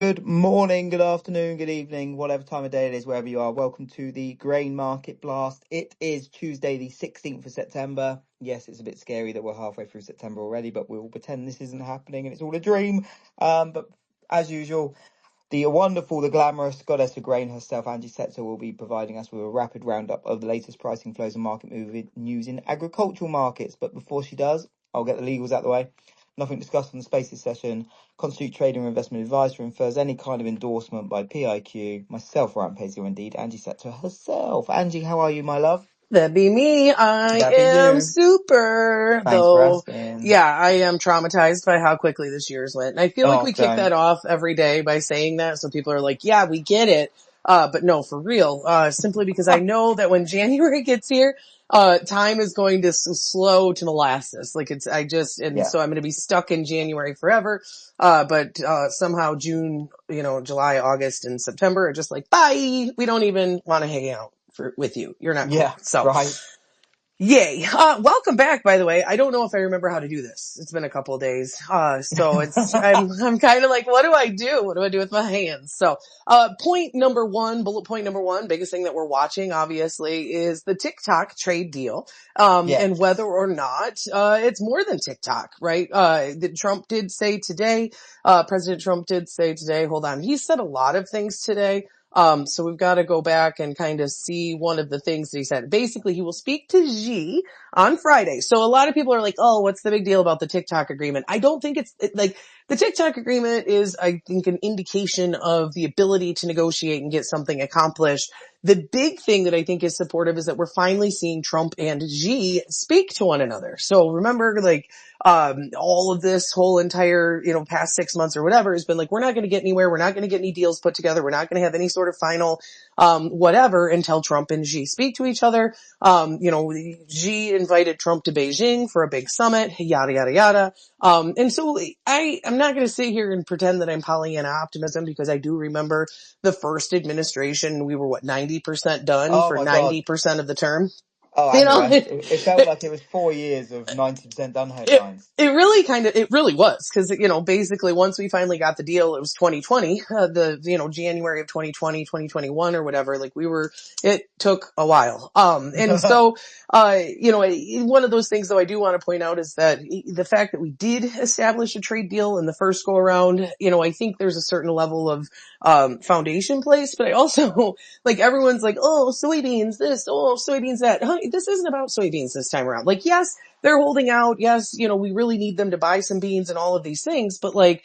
Good morning, good afternoon, good evening, whatever time of day it is, wherever you are. Welcome to the Grain Market Blast. It is Tuesday, the 16th of September. Yes, it's a bit scary that we're halfway through September already, but we'll pretend this isn't happening and it's all a dream. But as usual, the wonderful, the glamorous goddess of grain herself, Angie Setzer, will be providing us with a rapid roundup of the latest pricing flows and market moving news in agricultural markets. But before she does, I'll get the legals out of the way. Nothing discussed on the Spaces session constitute trading or investment advice or infers any kind of endorsement by PIQ, myself, Ryan Paisley, or indeed Angie Setzer herself. Angie, how are you, my love? That'd be me. I That'd be am you. super, Thanks for though. asking. Yeah, I am traumatized by how quickly this year's went. And I feel like Oh, we kick don't. that off every day by saying that. So people are like, yeah, we get it. But no, for real. Simply because I know that when January gets here, time is going to slow to molasses. And Yeah. so I'm going to be stuck in January forever. But somehow June, July, August, and September are just like, bye. We don't even want to hang out with you. You're not cool. Yeah, So. right. Yay. Welcome back, by the way. I don't know if I remember how to do this. It's been a couple of days. I'm kind of like, what do I do? What do I do with my hands? So, bullet point number one, biggest thing that we're watching, obviously, is the TikTok trade deal. Yeah. And whether or not, it's more than TikTok, right? President Trump did say today, hold on. He said a lot of things today. So we've got to go back and kind of see one of the things that he said. Basically, he will speak to Xi on Friday. So a lot of people are like, oh, what's the big deal about the TikTok agreement? I don't think the TikTok agreement is, I think, an indication of the ability to negotiate and get something accomplished. The big thing that I think is supportive is that we're finally seeing Trump and Xi speak to one another. So remember, all of this whole entire, past 6 months or whatever has been like, we're not going to get anywhere. We're not going to get any deals put together. We're not going to have any sort of final, whatever until Trump and Xi speak to each other. Xi invited Trump to Beijing for a big summit, yada, yada, yada. And so I'm not going to sit here and pretend that I'm Pollyanna optimism because I do remember the first administration, we were 90% done Oh for my God. 90% of the term. Oh, You and the know, rest. It felt like it was 4 years of 90% done headlines. it really was. Cause, basically once we finally got the deal, it was 2020, January of 2020, 2021 or whatever, it took a while. And so, one of those things though I do want to point out is that the fact that we did establish a trade deal in the first go around, I think there's a certain level of, foundation place, but I also, everyone's like, oh, soybeans this, oh, soybeans that. Honey, this isn't about soybeans this time around. Yes, they're holding out. Yes, we really need them to buy some beans and all of these things, but the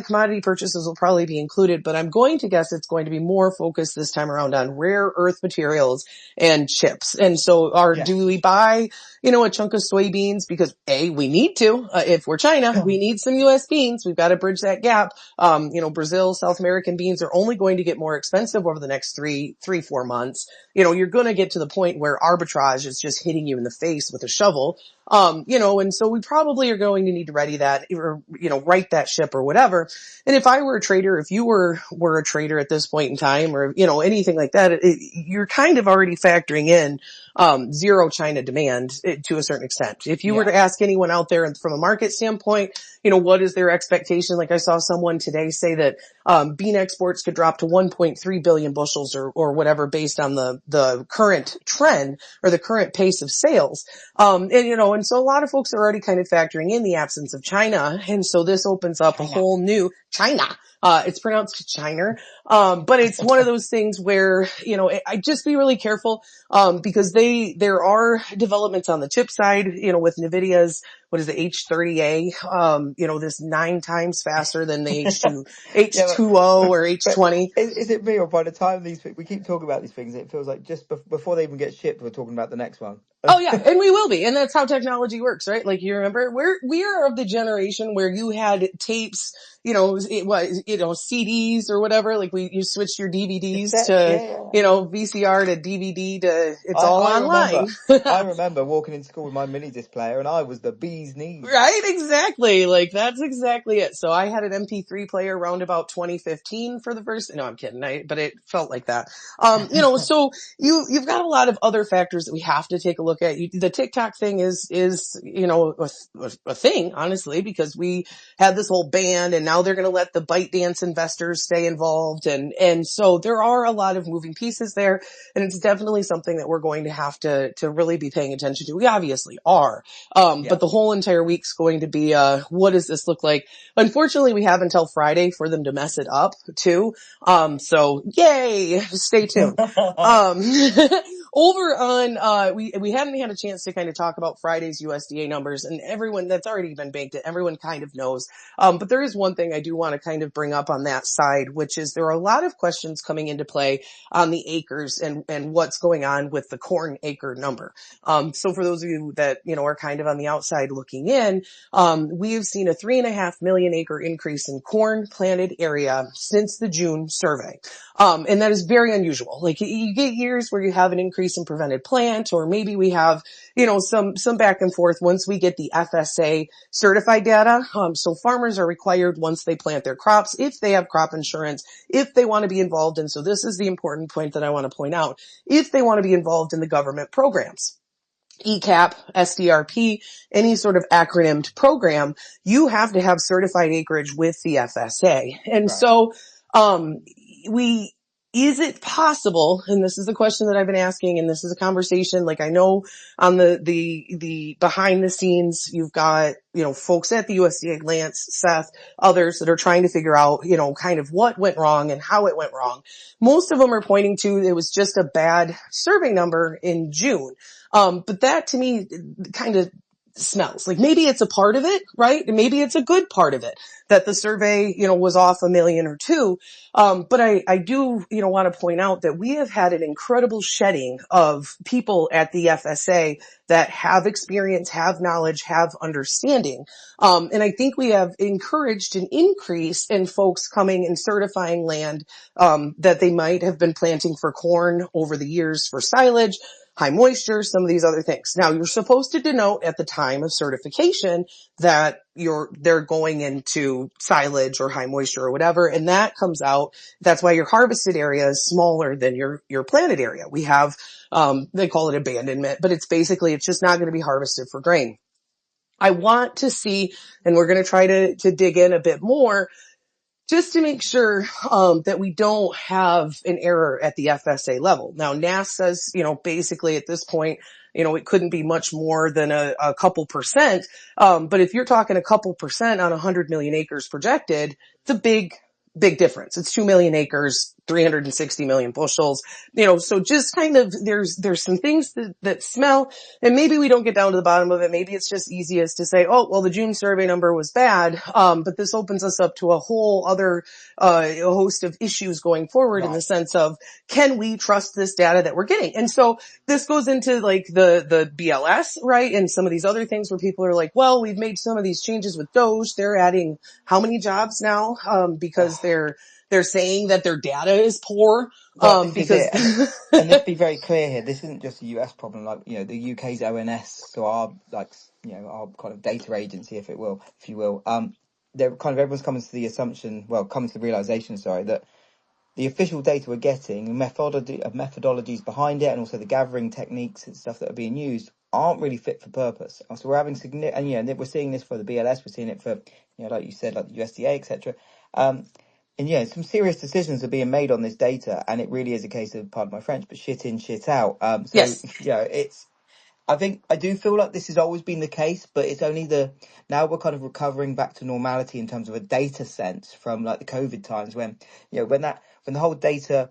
commodity purchases will probably be included, but I'm going to guess it's going to be more focused this time around on rare earth materials and chips. And so do we buy, a chunk of soybeans because we need to, if we're China, we need some US beans. We've got to bridge that gap. Brazil, South American beans are only going to get more expensive over the next 4 months. You're going to get to the point where arbitrage is just hitting you in the face with a shovel. And so we probably are going to need to ready that or, right that ship or whatever. And if I were a trader, if you were a trader at this point in time or, anything like that, you're kind of already factoring in, zero China demand to a certain extent. If you were to ask anyone out there and from a market standpoint, what is their expectation? Like I saw someone today say that, bean exports could drop to 1.3 billion bushels or whatever based on the current trend or the current pace of sales. And so a lot of folks are already kind of factoring in the absence of China. And so this opens up a whole new China. It's pronounced China. But it's one of those things where, I just be really careful, because there are developments on the chip side, with NVIDIA's, what is the H30A, this 9 times faster than the H2O or H20. Is it me, or by the time we keep talking about these things, it feels like just before they even get shipped, we're talking about the next one. Oh yeah, and we will be, and that's how technology works, right? You remember, we are of the generation where you had tapes, CDs or whatever. You switched your DVDs to, VCR to DVD to all online. I remember walking into school with my mini disc player, and I was the bee's knees. Right, exactly. That's exactly it. So I had an MP3 player around about 2015 for the first. No, I'm kidding. But it felt like that. So you've got a lot of other factors that we have to take a look look at. The TikTok thing is, you know, a thing, honestly, because we had this whole ban and now they're going to let the ByteDance investors stay involved. And so there are a lot of moving pieces there. And it's definitely something that we're going to have to really be paying attention to. We obviously are. But the whole entire week's going to be, what does this look like? Unfortunately, we have until Friday for them to mess it up too. So yay, stay tuned. Over on, we haven't had a chance to kind of talk about Friday's USDA numbers, and everyone that's already been baked in, everyone kind of knows. But there is one thing I do want to kind of bring up on that side, which is there are a lot of questions coming into play on the acres and what's going on with the corn acre number. So for those of you that, you know, are kind of on the outside looking in, we have seen a 3.5 million acre increase in corn planted area since the June survey. And that is very unusual. Like you get years where you have an increase in prevented plant, or maybe we have, you know, some back and forth once we get the FSA certified data. So farmers are required once they plant their crops, if they have crop insurance, if they want to be involved. And so this is the important point that I want to point out. If they want to be involved in the government programs, ECAP, SDRP, any sort of acronymed program, you have to have certified acreage with the FSA. And so, is it possible, and this is a question that I've been asking, and this is a conversation, like I know on the behind the scenes, you've got, you know, folks at the USDA, Lance, Seth, others that are trying to figure out, you know, kind of what went wrong and how it went wrong. Most of them are pointing to it was just a bad survey number in June. But that to me kind of smells like maybe it's a part of it, right? And maybe it's a good part of it that the survey, you know, was off 1 million or 2. But I do, you know, want to point out that we have had an incredible shedding of people at the FSA that have experience, have knowledge, have understanding. And I think we have encouraged an increase in folks coming and certifying land, that they might have been planting for corn over the years for silage, high moisture, some of these other things. Now you're supposed to denote at the time of certification that they're going into silage or high moisture or whatever. And that comes out. That's why your harvested area is smaller than your planted area. We have, they call it abandonment, but it's just not going to be harvested for grain. I want to see, and we're going to try to dig in a bit more, just to make sure that we don't have an error at the FSA level. Now, NAS says, you know, basically at this point, you know, it couldn't be much more than a couple percent. But if you're talking a couple percent on 100 million acres projected, it's a big difference. It's 2 million acres, 360 million bushels, you know, so just kind of, there's some things that smell, and maybe we don't get down to the bottom of it. Maybe it's just easiest to say, oh, well, the June survey number was bad. But this opens us up to a whole other, host of issues going forward in the sense of, can we trust this data that we're getting? And so this goes into like the BLS, right? And some of these other things where people are like, well, we've made some of these changes with Doge. They're adding how many jobs now? Because they're saying that their data is poor. Because and let's be very clear here. This isn't just a US problem. Like, you know, the UK's ONS, so our, like, you know, our kind of data agency, if you will. They're kind of, everyone's coming to the assumption, coming to the realization, that the official data we're getting, methodologies behind it, and also the gathering techniques and stuff that are being used aren't really fit for purpose. So we're having and we're seeing this for the BLS, we're seeing it for, you know, like you said, like the USDA, etc. And yeah, some serious decisions are being made on this data, and it really is a case of, pardon my French, but shit in, shit out. Yes. Yeah, I do feel like this has always been the case, but it's only now we're kind of recovering back to normality in terms of a data sense from like the COVID times when, you know, when the whole data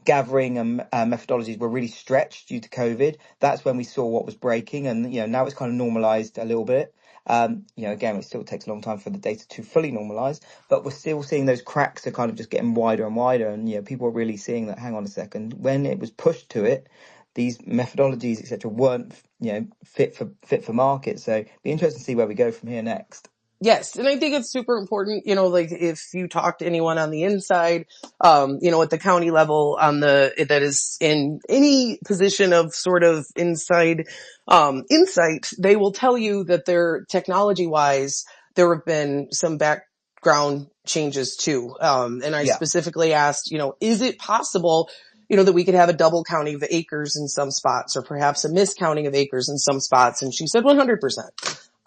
gathering and methodologies were really stretched due to COVID. That's when we saw what was breaking, and, you know, now it's kind of normalized a little bit. You know, again, it still takes a long time for the data to fully normalize, but we're still seeing those cracks are kind of just getting wider and wider. And, you know, people are really seeing that, hang on a second, when it was pushed to it, these methodologies, etc., weren't, you know, fit for market. So be interesting to see where we go from here next. Yes. And I think it's super important, you know, like if you talk to anyone on the inside, you know, at the county level that is in any position of sort of inside, insight, they will tell you that their technology wise, there have been some background changes too. And I specifically asked, you know, is it possible that we could have a double counting of acres in some spots or perhaps a miscounting of acres in some spots. And she said 100%.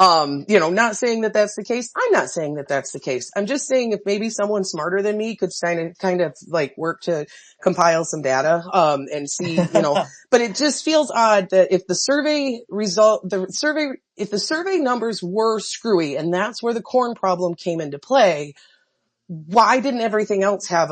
Not saying that that's the case. I'm not saying that that's the case. I'm just saying if maybe someone smarter than me could kind of like work to compile some data, and see, but it just feels odd that if the survey numbers were screwy and that's where the corn problem came into play, why didn't everything else have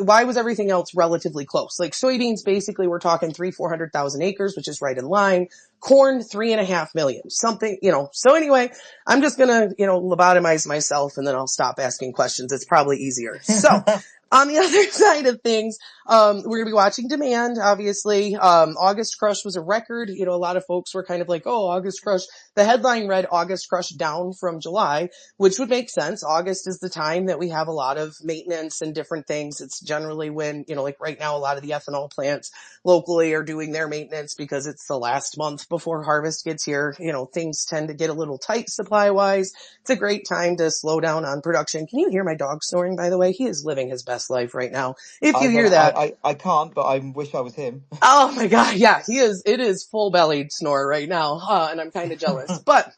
why was everything else relatively close? Like soybeans, basically we're talking 400,000 acres, which is right in line. Corn, 3.5 million, something, so anyway, I'm just gonna, lobotomize myself and then I'll stop asking questions. It's probably easier. So on the other side of things, we're going to be watching demand, obviously. August crush was a record. A lot of folks were kind of like, oh, August crush. The headline read August crush down from July, which would make sense. August is the time that we have a lot of maintenance and different things. It's generally when, like right now, a lot of the ethanol plants locally are doing their maintenance because it's the last month before harvest gets here. Things tend to get a little tight supply wise. It's a great time to slow down on production. Can you hear my dog snoring, by the way? He is living his best life right now. If you hear that. I can't, but I wish I was him. Oh my God. Yeah, it is full bellied snore right now. And I'm kind of jealous, but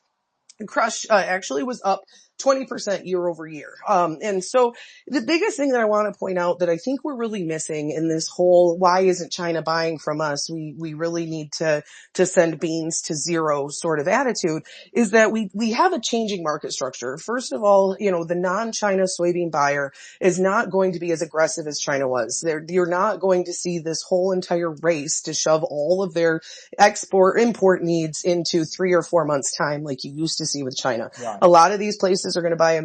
crush, actually was up 20% year over year. And so the biggest thing that I want to point out that I think we're really missing in this whole, why isn't China buying from us? We really need to send beans to zero sort of attitude is that we have a changing market structure. First of all, the non-China soybean buyer is not going to be as aggressive as China was. You're not going to see this whole entire race to shove all of their import needs into 3 or 4 months time like you used to see with China. Right. A lot of these places are going to buy a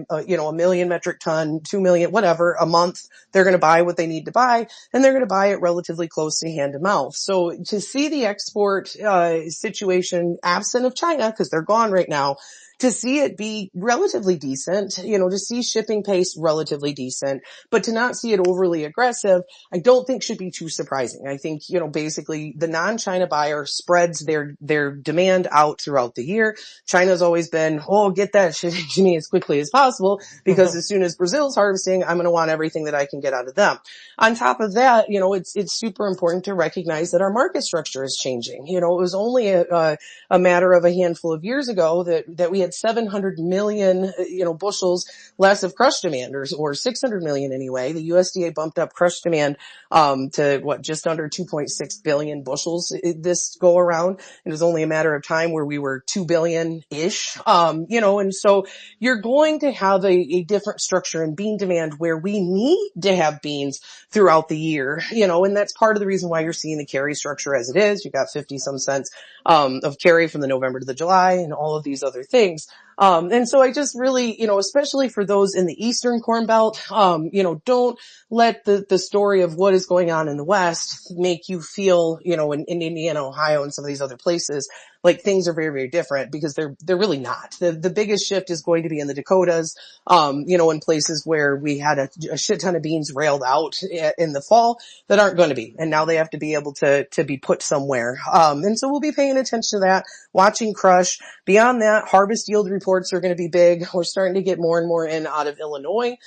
million metric ton, 2 million, whatever, a month. They're going to buy what they need to buy, and they're going to buy it relatively close to hand to mouth. So to see the export situation absent of China, because they're gone right now, to see it be relatively decent, to see shipping pace relatively decent, but to not see it overly aggressive, I don't think should be too surprising. I think, basically the non-China buyer spreads their demand out throughout the year. China's always been, oh, get that shit to me as quickly as possible, because as soon as Brazil's harvesting, I'm going to want everything that I can get out of them. On top of that, it's super important to recognize that our market structure is changing. It was only a matter of a handful of years ago that we had 700 million, bushels less of crush demand, or 600 million anyway. The USDA bumped up crush demand, to just under 2.6 billion bushels this go around. It was only a matter of time where we were 2 billion-ish, and so you're going to have a different structure in bean demand where we need to have beans throughout the year, and that's part of the reason why you're seeing the carry structure as it is. You got 50 some cents, of carry from the November to the July and all of these other things. And so I just really, especially for those in the Eastern Corn Belt, don't let the story of what is going on in the West make you feel, in Indiana, Ohio, and some of these other places, like things are very, very different, because they're really not. The biggest shift is going to be in the Dakotas, in places where we had a shit ton of beans railed out in the fall that aren't going to be, and now they have to be able to be put somewhere. And so we'll be paying attention to that, watching crush. Beyond that, harvest yield reports are going to be big. We're starting to get more and more in out of Illinois.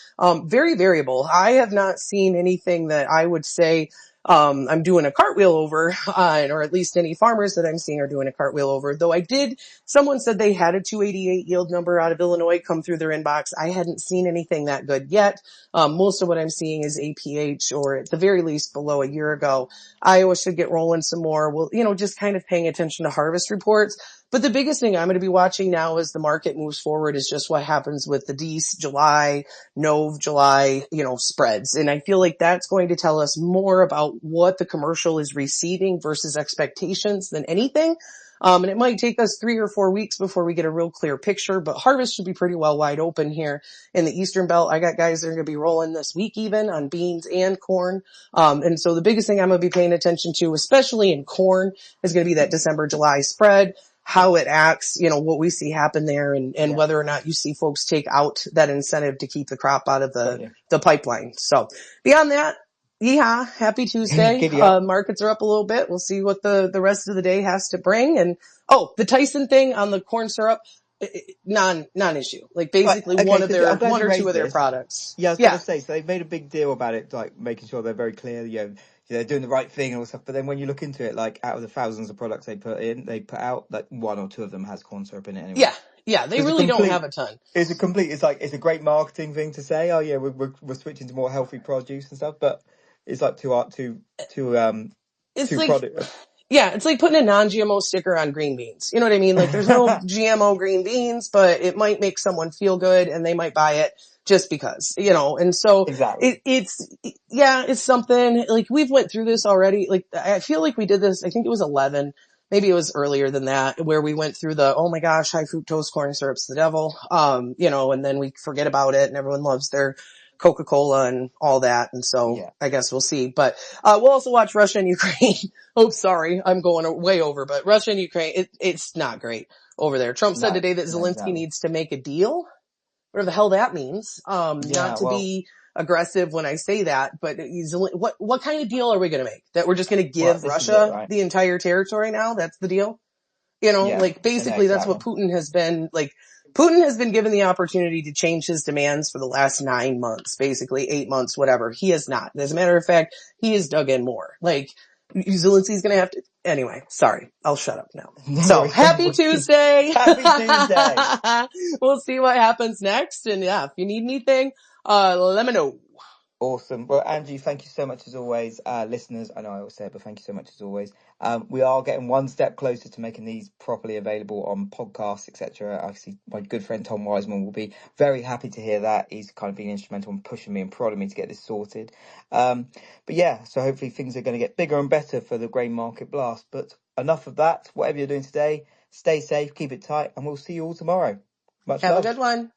Very variable. I have not seen anything that I would say I'm doing a cartwheel over, or at least any farmers that I'm seeing are doing a cartwheel over. Though someone said they had a 288 yield number out of Illinois come through their inbox. I hadn't seen anything that good yet. Most of what I'm seeing is APH, or at the very least below a year ago. Iowa should get rolling some more. Well, just kind of paying attention to harvest reports. But the biggest thing I'm going to be watching now as the market moves forward is just what happens with the Dees July, Nov July, spreads. And I feel like that's going to tell us more about what the commercial is receiving versus expectations than anything. And it might take us 3 or 4 weeks before we get a real clear picture, but harvest should be pretty well wide open here in the Eastern Belt. I got guys that are going to be rolling this week even on beans and corn. And so the biggest thing I'm going to be paying attention to, especially in corn, is going to be that December-July spread, how it acts, what we see happen there, and whether or not you see folks take out that incentive to keep the crop out of the pipeline. So beyond that, yeehaw, happy Tuesday. Markets are up a little bit. We'll see what the rest of the day has to bring. And the Tyson thing on the corn syrup, non-issue. Like basically one or two of their products. Yeah, I was going to say, so they've made a big deal about it, like making sure they're very clear. they're doing the right thing and all stuff. But then when you look into it, like out of the thousands of products they put out, like 1 or 2 of them has corn syrup in it anyway. Yeah, they really don't have a ton. It's a great marketing thing to say, oh yeah, we're switching to more healthy produce and stuff, but it's like two products. Yeah, it's like putting a non-GMO sticker on green beans. You know what I mean? Like there's no GMO green beans, but it might make someone feel good and they might buy it just because, and so Exactly. it's something like we've went through this already. Like I feel like we did this, I think it was 11, maybe it was earlier than that, where we went through oh my gosh, high fructose corn syrup's the devil. And then we forget about it and everyone loves their Coca-Cola and all that. And so Yeah. I guess we'll see, but, we'll also watch Russia and Ukraine. Oh, sorry. I'm going way over, but Russia and Ukraine, it's not great over there. Trump said today that Zelensky exactly. needs to make a deal. Whatever the hell that means. Not to be aggressive when I say that, but what kind of deal are we going to make? That we're just going to give Russia the entire territory now? That's the deal? Basically that's what Putin has been like. Putin has been given the opportunity to change his demands for the last 9 months, basically 8 months, whatever. He has not. As a matter of fact, he has dug in more. Like, Zelensky's gonna have to, anyway, sorry. I'll shut up now. So, happy Tuesday! Happy Tuesday! We'll see what happens next. And yeah, if you need anything, let me know. Awesome. Well, Angie, thank you so much as always. Listeners, I know I always say it, but thank you so much as always. We are getting one step closer to making these properly available on podcasts, etc. I see my good friend Tom Wiseman will be very happy to hear that. He's kind of been instrumental in pushing me and prodding me to get this sorted. But yeah, so hopefully things are going to get bigger and better for the grain market blast. But enough of that. Whatever you're doing today, stay safe, keep it tight, and we'll see you all tomorrow. Much love. Have a good one.